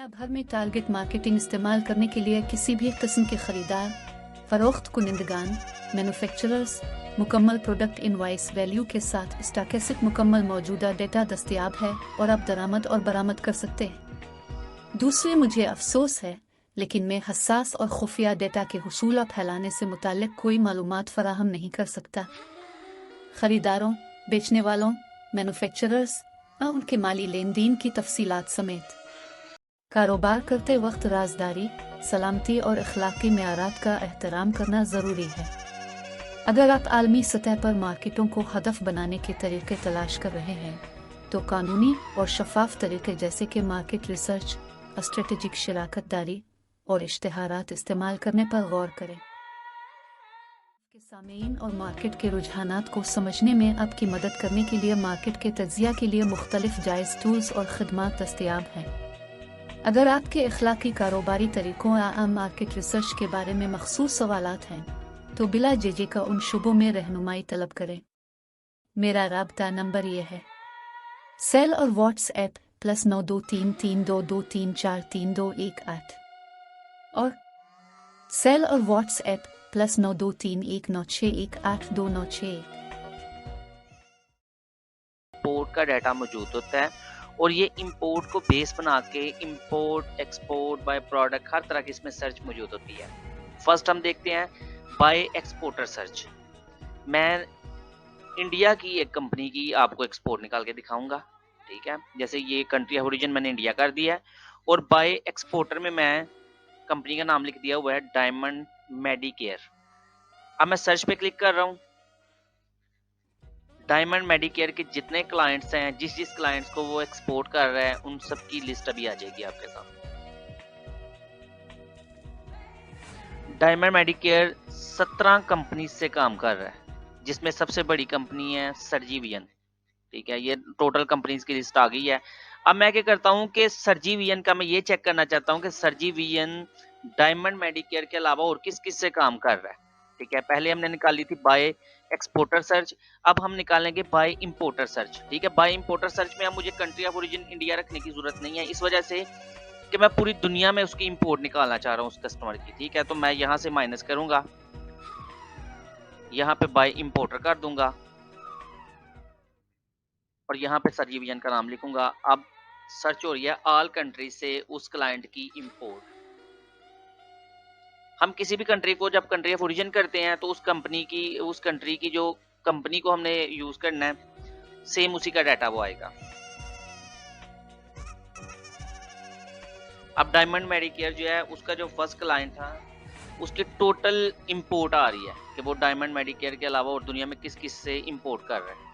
दुनिया भर में टारगेट मार्केटिंग इस्तेमाल करने के लिए किसी भी किस्म के खरीदार, फरोख्त कुनिंदगान, मैन्युफैक्चरर्स मुकम्मल प्रोडक्ट इनवॉइस वैल्यू के साथ स्टॉकेस्टिक मुकम्मल मौजूदा डेटा दस्तयाब है और आप दरामद और बरामद कर सकते हैं। दूसरे, मुझे अफसोस है लेकिन मैं हसास और खुफिया डेटा के हुसूल और फैलाने से मुताल्लिक कोई मालूमात फराहम नहीं कर सकता। खरीदारों, बेचने वालों, मैन्युफैक्चरर्स और उनके माली लेन देन की तफसीलात समेत कारोबार करते वक्त राजदारी, सलामती और अखलाकी मेयारात का एहतराम करना ज़रूरी है। अगर आप आलमी सतह पर मार्केटों को हदफ बनाने के तरीके तलाश कर रहे हैं तो कानूनी और शफाफ तरीके जैसे कि मार्केट रिसर्च, स्ट्रेटेजिक शराकतदारी और इश्तिहारात इस्तेमाल करने पर गौर करें। के सामीन और मार्केट के रुझानात को समझने में आपकी मदद करने के लिए मार्केट के तज्जिया के लिए मुख्तलिफ जायज़ टूल्स और खिदमात दस्तयाब हैं। अगर आपके इखलाकी कारोबारी तरीकों या आम मार्केट रिसर्च के बारे में मखसूस सवालात हैं तो बिला झिझक उन शुबों में रहनुमाई तलब करें। मेरा राब्ता नंबर ये है: सेल और व्हाट्सएप +923322343218 और सेल और व्हाट्सएप +923196182961। इंपोर्ट का डाटा मौजूद होता है और ये इंपोर्ट को बेस बना के इंपोर्ट, एक्सपोर्ट, बाय प्रोडक्ट हर तरह की इसमें सर्च मौजूद होती है। फर्स्ट हम देखते हैं बाय एक्सपोर्टर सर्च। मैं इंडिया की एक कंपनी की आपको एक्सपोर्ट निकाल के दिखाऊंगा, ठीक है। जैसे ये कंट्री ऑफ ओरिजिन मैंने इंडिया कर दिया है और बाय एक्सपोर्टर में मैं कंपनी का नाम लिख दिया हुआ है डायमंड मेडिकेयर। अब मैं सर्च पे क्लिक कर रहा हूँ। डायमंड मेडिकेयर के जितने क्लाइंट्स हैं, जिस क्लाइंट्स को वो एक्सपोर्ट कर रहा है, उन सब की लिस्ट अभी आ जाएगी आपके सामने। डायमंड मेडिकेयर 17 कंपनी से काम कर रहा है, जिसमें सबसे बड़ी कंपनी है सर्जिवियन, ठीक है। ये टोटल कंपनीज की लिस्ट आ गई है। अब मैं क्या करता हूँ कि सर्जिवियन का मैं ये चेक करना चाहता हूँ कि सर्जिवियन डायमंड मेडिकेयर के अलावा और किस किस से काम कर रहा है, ठीक है। पहले हमने निकाली थी बाय एक्सपोर्टर सर्च, अब हम निकालेंगे बाय इंपोर्टर सर्च, ठीक है। बाय इंपोर्टर सर्च में अब मुझे कंट्री ऑफ ओरिजिन इंडिया रखने की जरूरत नहीं है, इस वजह से कि मैं पूरी दुनिया में उसकी इंपोर्ट निकालना चाह रहा हूँ उस कस्टमर की, ठीक है। तो मैं यहाँ से माइनस करूंगा, यहाँ पे बाय इंपोर्टर कर दूंगा और यहाँ पे सर्जिवियन का नाम लिखूंगा। अब सर्च हो रही है ऑल कंट्री से उस क्लाइंट की इंपोर्ट। हम किसी भी कंट्री को जब कंट्री ऑफ ओरिजिन करते हैं तो उस कंट्री की जो कंपनी को हमने यूज करना है, सेम उसी का डाटा वो आएगा। अब डायमंड मेडिकेयर जो है उसका जो फर्स्ट क्लाइंट था उसकी टोटल इंपोर्ट आ रही है कि वो डायमंड मेडिकेयर के अलावा और दुनिया में किस किस से इंपोर्ट कर रहे हैं।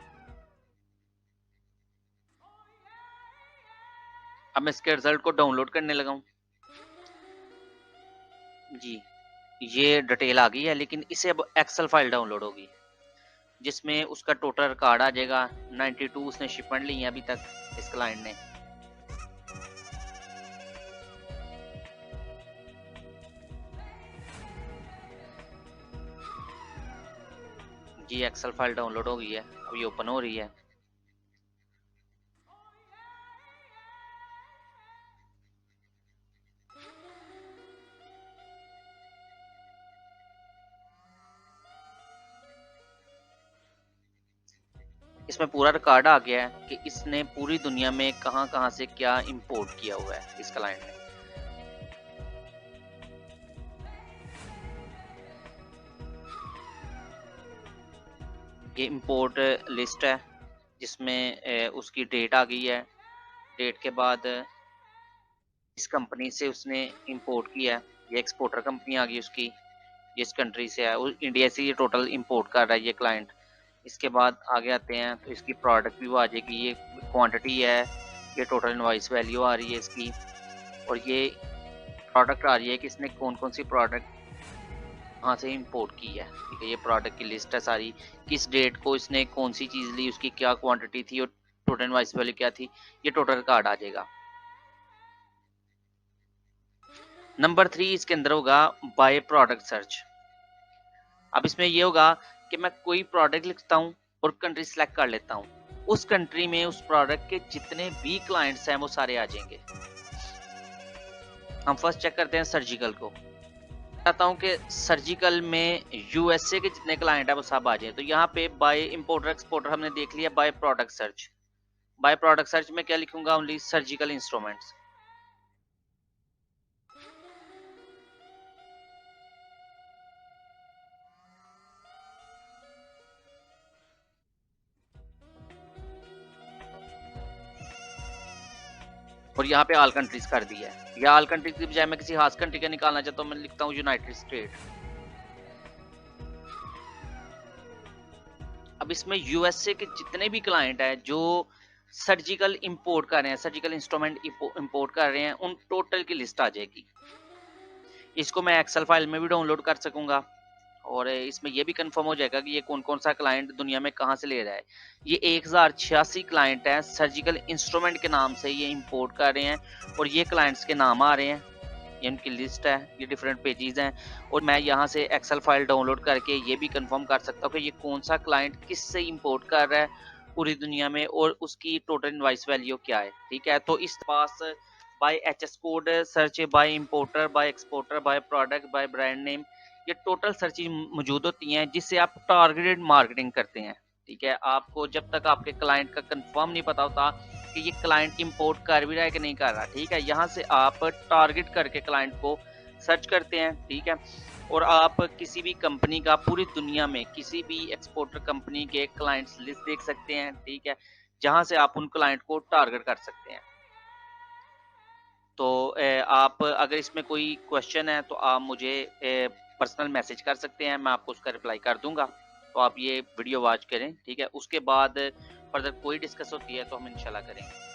अब मैं इसके रिजल्ट को डाउनलोड करने लगा हूँ जी। ये डिटेल आ गई है, लेकिन इसे अब एक्सेल फाइल डाउनलोड होगी जिसमें उसका टोटल रिकॉर्ड आ जाएगा। 92 उसने शिपमेंट ली है अभी तक इस क्लाइंट ने। जी एक्सेल फाइल डाउनलोड हो गई है, अब ये ओपन हो रही है। इसमें पूरा रिकॉर्ड आ गया है कि इसने पूरी दुनिया में कहां कहां से क्या इंपोर्ट किया हुआ है इस क्लाइंट ने। ये इंपोर्ट लिस्ट है जिसमें उसकी डेट आ गई है। डेट के बाद इस कंपनी से उसने इंपोर्ट किया है, ये एक्सपोर्टर कंपनी आ गई उसकी, जिस कंट्री से है, इंडिया से ये टोटल इंपोर्ट कर रहा है ये क्लाइंट। इसके बाद आगे आते हैं तो इसकी प्रोडक्ट भी वो आ जाएगी, ये क्वांटिटी है, ये टोटल इनवॉइस वैल्यू आ रही है इसकी, और ये प्रोडक्ट आ रही है कि इसने कौन कौन सी प्रोडक्ट कहाँ से इंपोर्ट की है, ठीक है। ये प्रोडक्ट की लिस्ट है सारी, किस डेट को इसने कौन सी चीज़ ली, उसकी क्या क्वांटिटी थी और टोटल इनवॉइस वैल्यू क्या थी, ये टोटल कार्ड आ जाएगा। नंबर 3 इसके अंदर होगा बाय प्रोडक्ट सर्च। अब इसमें ये होगा कि मैं कोई प्रोडक्ट लिखता हूँ और कंट्री सेलेक्ट कर लेता हूँ, उस कंट्री में उस प्रोडक्ट के जितने भी क्लाइंट्स हैं वो सारे आ जाएंगे। हम फर्स्ट चेक करते हैं सर्जिकल को। चाहता हूँ कि सर्जिकल में यूएसए के जितने क्लाइंट है वो सब आ जाए। तो यहाँ पे बाय इंपोर्टर एक्सपोर्टर हमने देख लिया। By product search, by product search में क्या लिखूंगा, ओनली सर्जिकल इंस्ट्रूमेंट्स। और यहाँ पे ऑल कंट्रीज कर दिया है। या ऑल कंट्रीज की बजाय मैं किसी खास कंट्री का निकालना चाहता हूँ, मैं लिखता हूँ यूनाइटेड स्टेट। अब इसमें यूएसए के जितने भी क्लाइंट हैं जो सर्जिकल इंपोर्ट कर रहे हैं, सर्जिकल इंस्ट्रूमेंट इंपोर्ट कर रहे हैं, उन टोटल की लिस्ट आ जाएगी। इसको मैं एक्सेल फाइल में भी डाउनलोड कर सकूंगा और इसमें ये भी कंफर्म हो जाएगा कि ये कौन कौन सा क्लाइंट दुनिया में कहाँ से ले रहा है। ये 1086 क्लाइंट हैं सर्जिकल इंस्ट्रूमेंट के नाम से ये इंपोर्ट कर रहे हैं और ये क्लाइंट्स के नाम आ रहे हैं। ये उनकी लिस्ट है, ये डिफरेंट पेजेस हैं और मैं यहाँ से एक्सेल फाइल डाउनलोड करके ये भी कंफर्म कर सकता हूँ कि ये कौन सा क्लाइंट किस से इंपोर्ट कर रहा है पूरी दुनिया में और उसकी टोटल इनवॉइस वैल्यू क्या है। ठीक है, तो इस पास by HS code search, by importer, by exporter, by product, by brand name, ये टोटल सर्चेज मौजूद होती हैं जिससे आप टारगेटेड मार्केटिंग करते हैं। ठीक है, आपको जब तक आपके क्लाइंट का कंफर्म नहीं पता होता कि ये क्लाइंट इंपोर्ट कर भी रहा है कि नहीं कर रहा। ठीक है, यहाँ से आप टारगेट करके क्लाइंट को सर्च करते हैं। ठीक है, और आप किसी भी कंपनी का पूरी दुनिया में किसी भी एक्सपोर्टर कंपनी के क्लाइंट्स लिस्ट देख सकते हैं। ठीक है, जहाँ से आप उन क्लाइंट को टारगेट कर सकते हैं। तो आप अगर इसमें कोई क्वेश्चन है तो आप मुझे पर्सनल मैसेज कर सकते हैं, मैं आपको उसका रिप्लाई कर दूंगा। तो आप ये वीडियो वॉच करें। ठीक है, उसके बाद फर्दर कोई डिस्कस होती है तो हम इंशाल्लाह करेंगे।